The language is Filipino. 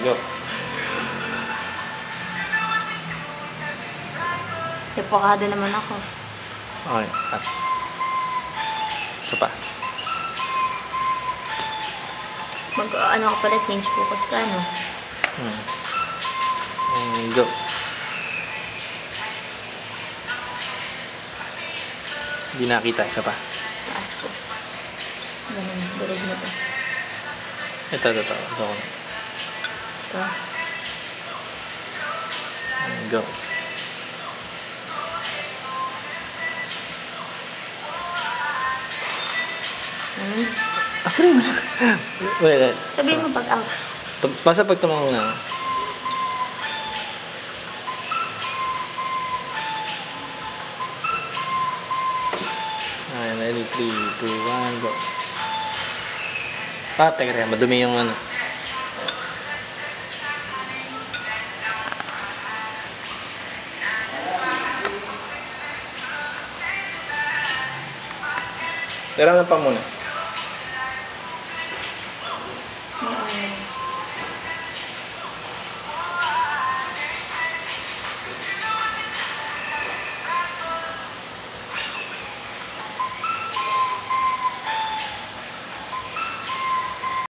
Go. Depokado naman ako. Okay. At. Isa pa. Ano ka pala, change focus ka, no? Go. Hindi nakita. Isa pa. Taas ko. Ganun, durog na to. Ito. Ito. Go. Ako rin. Wait. Sabihin mo pag out. Basta pag tumawag na. Ready, 3, 2, 1, go. Teka rin. Madumi yung ano. Tira na pa muna.